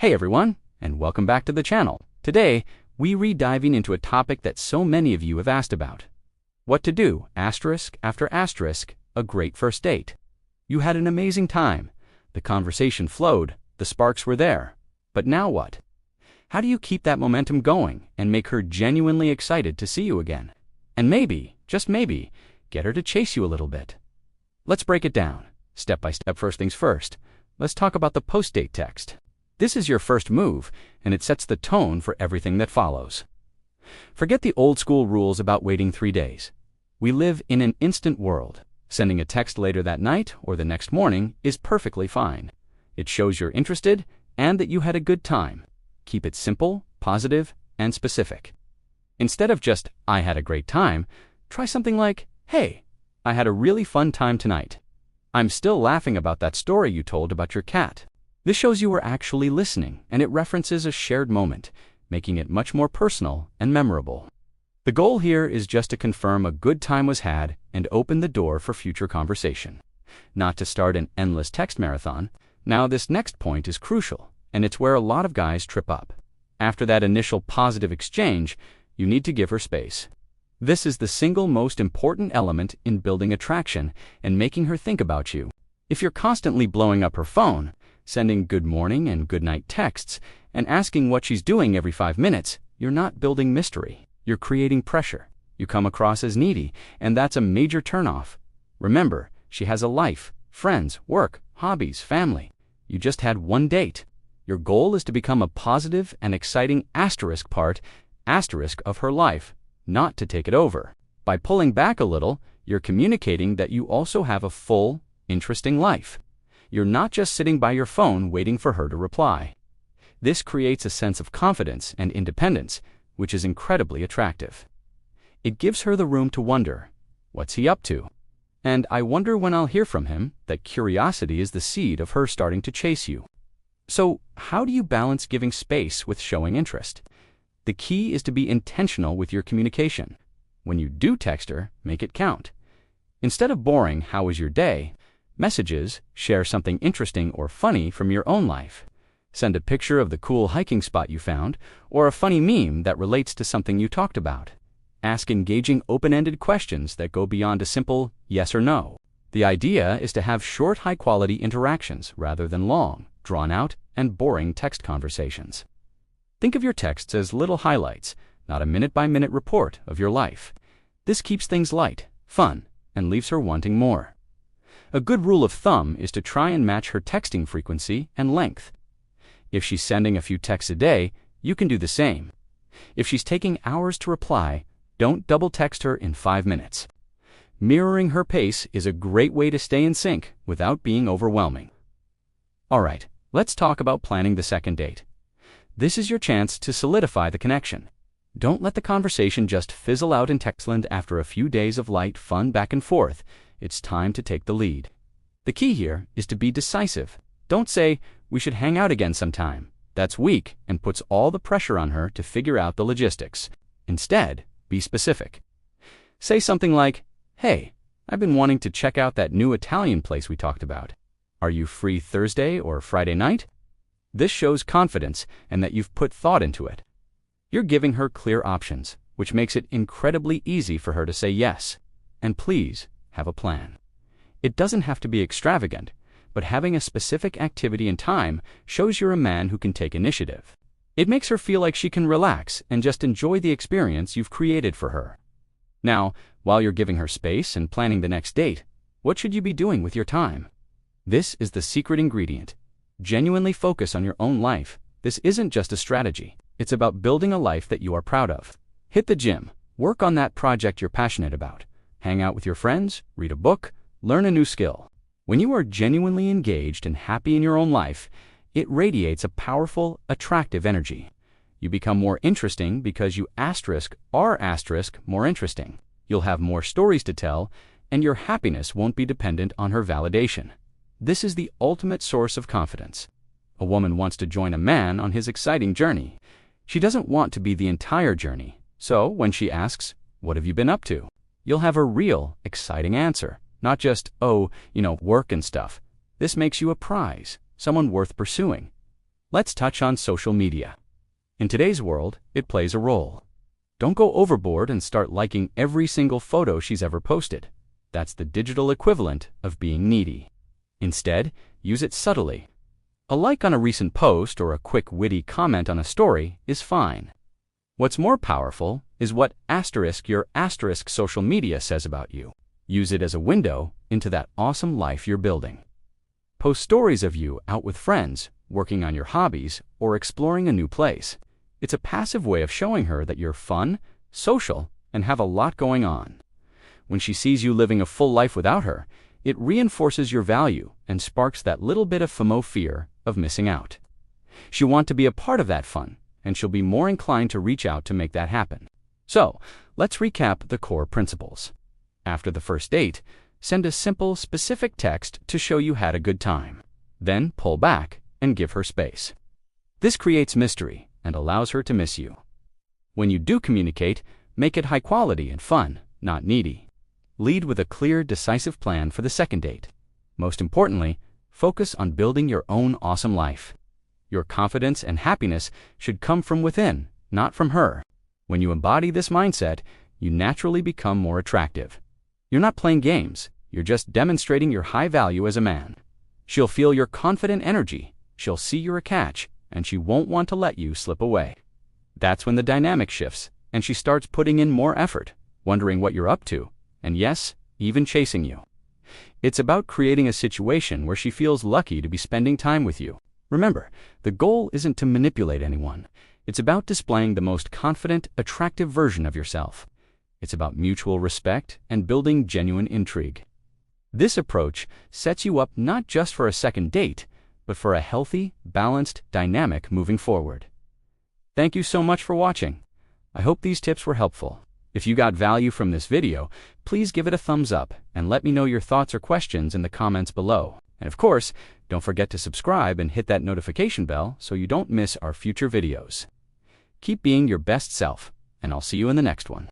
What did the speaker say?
Hey everyone, and welcome back to the channel. Today, we re-diving into a topic that so many of you have asked about. What to do, asterisk after asterisk, a great first date. You had an amazing time. The conversation flowed, the sparks were there. But now what? How do you keep that momentum going and make her genuinely excited to see you again? And maybe, just maybe, get her to chase you a little bit. Let's break it down, step by step. First things first, let's talk about the post-date text. This is your first move, and it sets the tone for everything that follows. Forget the old-school rules about waiting 3 days. We live in an instant world. Sending a text later that night or the next morning is perfectly fine. It shows you're interested and that you had a good time. Keep it simple, positive, and specific. Instead of just, "I had a great time," try something like, "Hey, I had a really fun time tonight. I'm still laughing about that story you told about your cat." This shows you were actually listening, and it references a shared moment, making it much more personal and memorable. The goal here is just to confirm a good time was had and open the door for future conversation, not to start an endless text marathon. Now, this next point is crucial, and it's where a lot of guys trip up. After that initial positive exchange, you need to give her space. This is the single most important element in building attraction and making her think about you. If you're constantly blowing up her phone, sending good morning and good night texts, and asking what she's doing every 5 minutes, you're not building mystery. You're creating pressure. You come across as needy, and that's a major turnoff. Remember, she has a life, friends, work, hobbies, family. You just had one date. Your goal is to become a positive and exciting asterisk of her life, not to take it over. By pulling back a little, you're communicating that you also have a full, interesting life. You're not just sitting by your phone waiting for her to reply. This creates a sense of confidence and independence, which is incredibly attractive. It gives her the room to wonder, what's he up to? And I wonder when I'll hear from him. That curiosity is the seed of her starting to chase you. So, how do you balance giving space with showing interest? The key is to be intentional with your communication. When you do text her, make it count. Instead of boring, "How was your day?" messages, share something interesting or funny from your own life. Send a picture of the cool hiking spot you found, or a funny meme that relates to something you talked about. Ask engaging, open-ended questions that go beyond a simple yes or no. The idea is to have short, high-quality interactions rather than long, drawn-out, and boring text conversations. Think of your texts as little highlights, not a minute-by-minute report of your life. This keeps things light, fun, and leaves her wanting more. A good rule of thumb is to try and match her texting frequency and length. If she's sending a few texts a day, you can do the same. If she's taking hours to reply, don't double text her in 5 minutes. Mirroring her pace is a great way to stay in sync without being overwhelming. Alright, let's talk about planning the second date. This is your chance to solidify the connection. Don't let the conversation just fizzle out in textland after a few days of light, fun back and forth. It's time to take the lead. The key here is to be decisive. Don't say, "We should hang out again sometime." That's weak and puts all the pressure on her to figure out the logistics. Instead, be specific. Say something like, "Hey, I've been wanting to check out that new Italian place we talked about. Are you free Thursday or Friday night?" This shows confidence and that you've put thought into it. You're giving her clear options, which makes it incredibly easy for her to say yes. And please, have a plan. It doesn't have to be extravagant, but having a specific activity and time shows you're a man who can take initiative. It makes her feel like she can relax and just enjoy the experience you've created for her. Now, while you're giving her space and planning the next date, what should you be doing with your time? This is the secret ingredient. Genuinely focus on your own life. This isn't just a strategy. It's about building a life that you are proud of. Hit the gym. Work on that project you're passionate about. Hang out with your friends, read a book, learn a new skill. When you are genuinely engaged and happy in your own life, it radiates a powerful, attractive energy. You become more interesting because you are more interesting. You'll have more stories to tell, and your happiness won't be dependent on her validation. This is the ultimate source of confidence. A woman wants to join a man on his exciting journey. She doesn't want to be the entire journey. So when she asks, "What have you been up to?" you'll have a real, exciting answer. Not just, "Oh, work and stuff." This makes you a prize, someone worth pursuing. Let's touch on social media. In today's world, it plays a role. Don't go overboard and start liking every single photo she's ever posted. That's the digital equivalent of being needy. Instead, use it subtly. A like on a recent post or a quick witty comment on a story is fine. What's more powerful is what your social media says about you. Use it as a window into that awesome life you're building. Post stories of you out with friends, working on your hobbies, or exploring a new place. It's a passive way of showing her that you're fun, social, and have a lot going on. When she sees you living a full life without her, it reinforces your value and sparks that little bit of FOMO, fear of missing out. She'll want to be a part of that fun, and she'll be more inclined to reach out to make that happen. So, let's recap the core principles. After the first date, send a simple, specific text to show you had a good time. Then pull back and give her space. This creates mystery and allows her to miss you. When you do communicate, make it high quality and fun, not needy. Lead with a clear, decisive plan for the second date. Most importantly, focus on building your own awesome life. Your confidence and happiness should come from within, not from her. When you embody this mindset, you naturally become more attractive. You're not playing games, you're just demonstrating your high value as a man. She'll feel your confident energy, she'll see you're a catch, and she won't want to let you slip away. That's when the dynamic shifts, and she starts putting in more effort, wondering what you're up to, and yes, even chasing you. It's about creating a situation where she feels lucky to be spending time with you. Remember, the goal isn't to manipulate anyone. It's about displaying the most confident, attractive version of yourself. It's about mutual respect and building genuine intrigue. This approach sets you up not just for a second date, but for a healthy, balanced dynamic moving forward. Thank you so much for watching. I hope these tips were helpful. If you got value from this video, please give it a thumbs up and let me know your thoughts or questions in the comments below. And of course, don't forget to subscribe and hit that notification bell so you don't miss our future videos. Keep being your best self, and I'll see you in the next one.